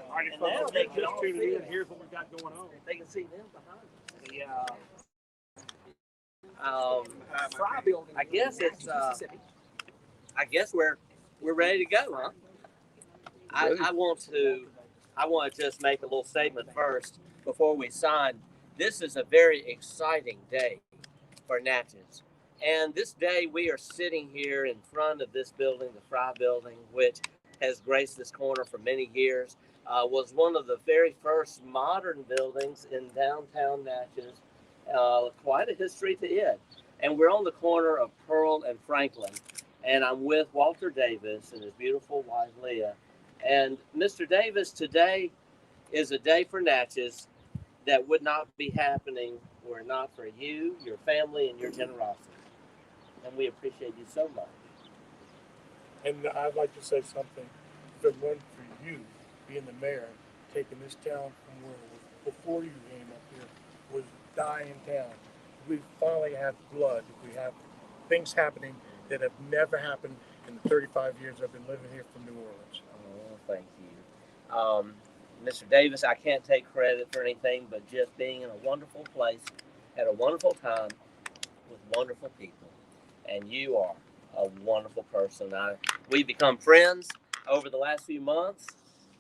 All right, And folks, now if they you can just all tuned see in, it. here's what we got going on. They can see them behind us. Frye building. I guess it's. I guess we're ready to go, huh? I want to just make a little statement first before we sign. This is a very exciting day for Natchez. And this day we are sitting here in front of this building, the Frye building, which has graced this corner for many years, was one of the very first modern buildings in downtown Natchez. Quite a history to it. And we're on the corner of Pearl and Franklin. And I'm with Walter Davis and his beautiful wife, Leah. And Mr. Davis, today is a day for Natchez that would not be happening were it not for you, your family, and your generosity. And we appreciate you so much. And I'd like to say something. If it weren't for you being the mayor, taking this town from where it was before you came up here, was dying town. We finally have blood. We have things happening that have never happened in the 35 years I've been living here from New Orleans. Oh, thank you. Mr. Davis, I can't take credit for anything but just being in a wonderful place at a wonderful time with wonderful people. And you are a wonderful person. We've become friends over the last few months,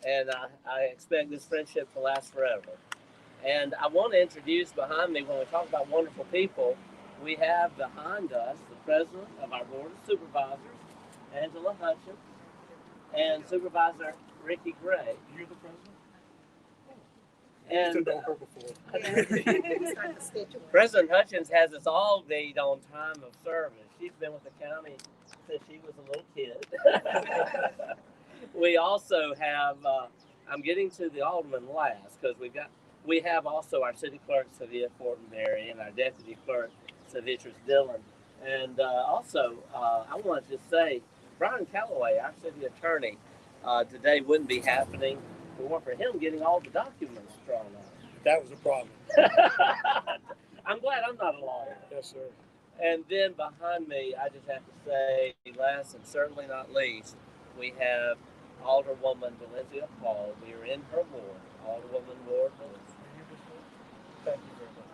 and I expect this friendship to last forever. And I want to introduce behind me, when we talk about wonderful people, we have behind us the president of our board of supervisors, Angela Hutchins, and Supervisor Ricky Gray. You're the president? And I know her before. President Hutchins has us all date on time of service. She's been with the county since she was a little kid. We also have, I'm getting to the alderman last, because we have also our city clerk, Savia Fortenberry, and our deputy clerk, Savitris Dillon. And also, I want to just say, Brian Calloway, our city attorney, today wouldn't be happening if it weren't for him getting all the documents drawn up. That was a problem. I'm glad I'm not a lawyer. Yes, sir. And then behind me, I just have to say, last and certainly not least, we have Alderwoman Valencia Paul. We are in her ward, Alderwoman Ward Valencia. Thank you very much.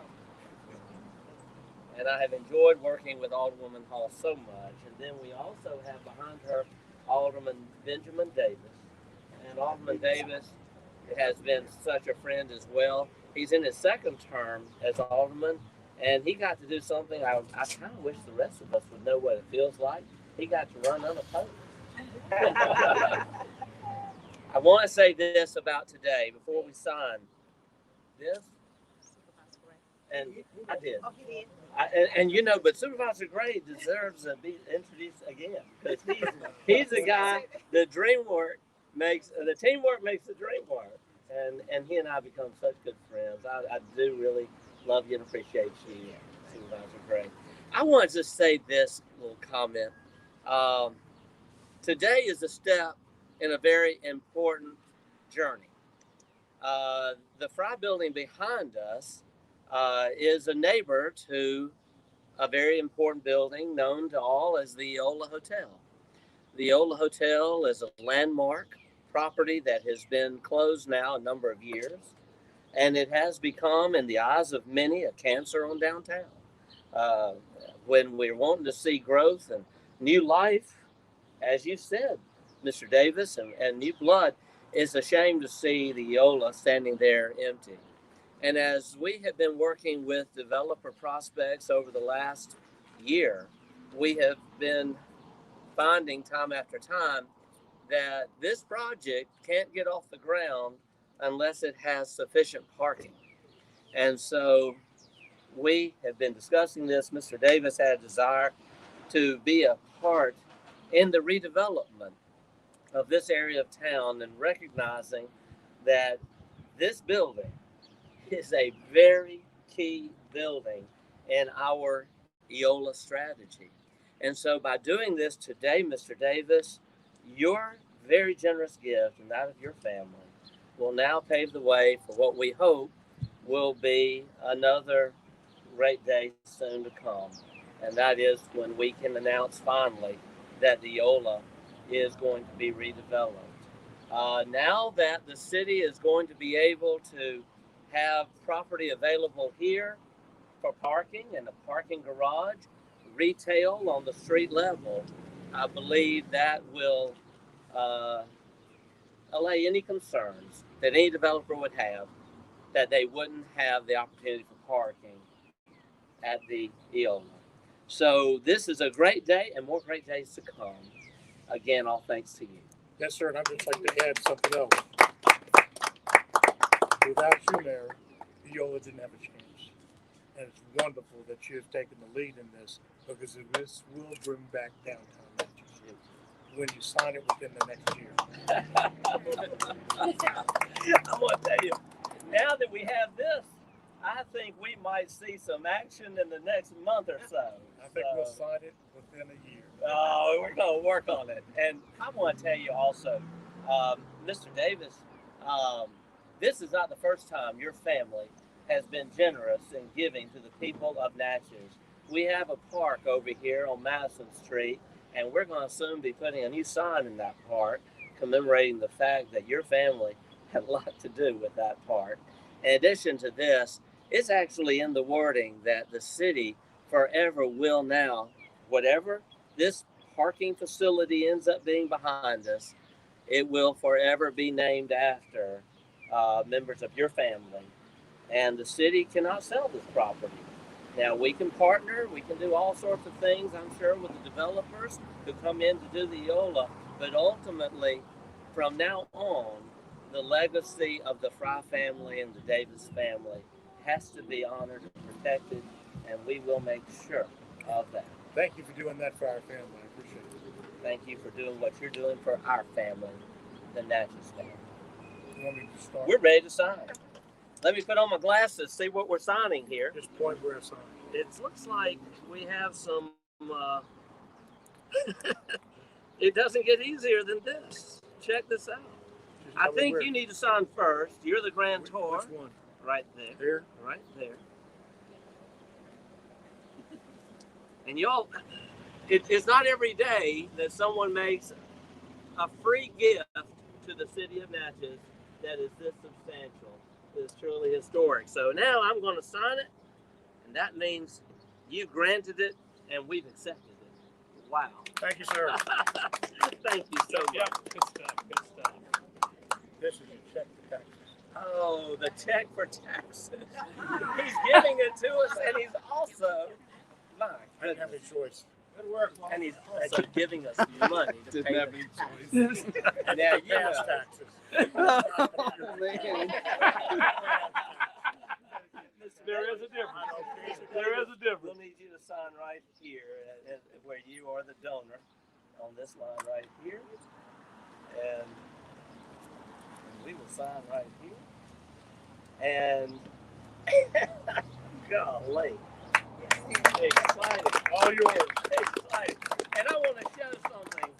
And I have enjoyed working with Alderwoman Hall so much. And then we also have behind her Alderman Benjamin Davis. And Alderman Davis has been such a friend as well. He's in his second term as alderman, and he got to do something I kind of wish the rest of us would know what it feels like. He got to run unopposed. I want to say this about today before we sign this. And I did. And you know, but Supervisor Gray deserves to be introduced again, because he's the guy. The teamwork makes the dream work, and he and I become such good friends. I do really love you and appreciate you, Supervisor Gray. I want to just say this little comment. Today is a step in a very important journey. The Frye building behind us is a neighbor to a very important building known to all as the Eola Hotel. The Eola Hotel is a landmark property that has been closed now a number of years, and it has become, in the eyes of many, a cancer on downtown. When we're wanting to see growth and new life, as you said, Mr. Davis, and new blood, it's a shame to see the Eola standing there empty. And as we have been working with developer prospects over the last year, we have been finding time after time that this project can't get off the ground unless it has sufficient parking. And so we have been discussing this. Mr. Davis had a desire to be a part in the redevelopment of this area of town, and recognizing that this building is a very key building in our Eola strategy. And so by doing this today, Mr. Davis, your very generous gift and that of your family will now pave the way for what we hope will be another great day soon to come. and that is when we can announce finally that the Eola is going to be redeveloped. Now that the city is going to be able to have property available here for parking and a parking garage, retail on the street level, I believe that will uh, allay any concerns that any developer would have that they wouldn't have the opportunity for parking at the Eola. So this is a great day and more great days to come. Again, all thanks to you. Yes, sir, and I'd just like to add something else. Without you, Mayor, Eola didn't have a chance. And it's wonderful that you have taken the lead in this, because this will bring back downtown Natchez when you sign it within the next year. I'm going to tell you, now that we have this, I think we might see some action in the next month or so. I think we'll sign it within a year. Oh, we're going to work on it. And I want to tell you also, Mr. Davis, this is not the first time your family has been generous in giving to the people of Natchez. We have a park over here on Madison Street, and we're going to soon be putting a new sign in that park commemorating the fact that your family had a lot to do with that park. In addition to this, it's actually in the wording that the city forever will now, whatever this parking facility ends up being behind us, it will forever be named after members of your family. And the city cannot sell this property. Now, we can partner, we can do all sorts of things, I'm sure, with the developers who come in to do the Eola, but ultimately, from now on, the legacy of the Frye family and the Davis family has to be honored and protected, and we will make sure of that. Thank you for doing that for our family. I appreciate it. Thank you for doing what you're doing for our family, the Natchez family. You want me to start? We're ready to sign. Let me put on my glasses, see what we're signing here. Just point where it's on. It looks like we have some, it doesn't get easier than this. Check this out. I think you need to sign first. You're the grantor. Which one? Right there. Here? Right there. And y'all, it's not every day that someone makes a free gift to the city of Natchez that is this substantial. It's truly historic. So now I'm going to sign it, and that means you granted it, and we've accepted it. Wow. Thank you, sir. Thank you so much. Yep. Good stuff. Good stuff. This is a check for taxes. Oh, the check for taxes. He's giving it to us, and he's also, my I didn't have goodness, any choice. Good work, Mom. and he's also giving us money to Didn't pay have the any taxes. choice. And now you Gas know. taxes. There is a difference. There is a difference. We'll need you to sign right here where you are the donor on this line right here. And we will sign right here. And golly. Exciting. All yours. Exciting. And I want to show something.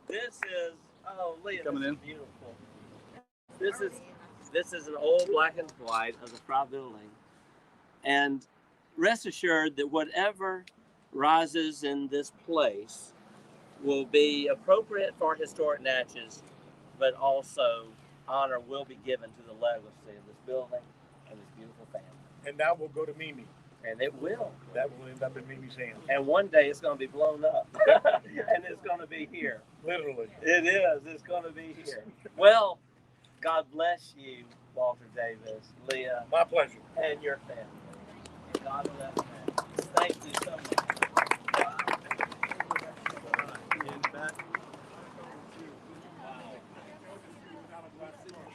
This is, oh, Leah, Coming this in. is beautiful. This is an old black and white of the Frye building. And rest assured that whatever rises in this place will be appropriate for historic Natchez, but also honor will be given to the legacy of this building and this beautiful family. And that will go to Mimi. And it will. That will end up in Mimi's hands. And one day it's going to be blown up. And it's going to be here. Literally. It is. It's going to be here. Well, God bless you, Walter Davis, Leah, My pleasure. and your family. God bless you. Thank you so much.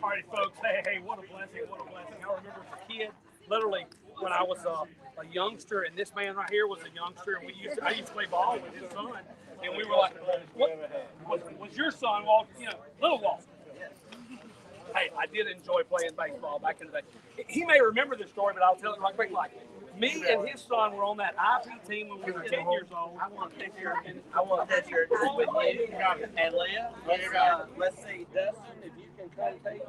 All right, folks. Hey, what a blessing, what a blessing. I remember as a kid, literally, when I was a youngster, and this man right here was a youngster, and I used to play ball with his son, and we were like, what was your son, Walt, little Walt? Hey, I did enjoy playing baseball back in the day. He may remember this story, but I'll tell it right quick. Like, me and his son were on that IP team when we were 10 years old. I want a picture with you and Leah. Let's see, Dustin, if you can come take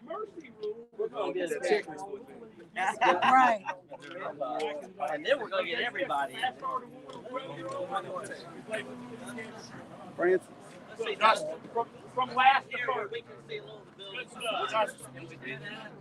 Mercy rule. We're going to get a picture with him. Right. And then we're going to get everybody in. Francis. Let's see, Dustin, from last year, we can see a little of the building. Good stuff. Can we do that?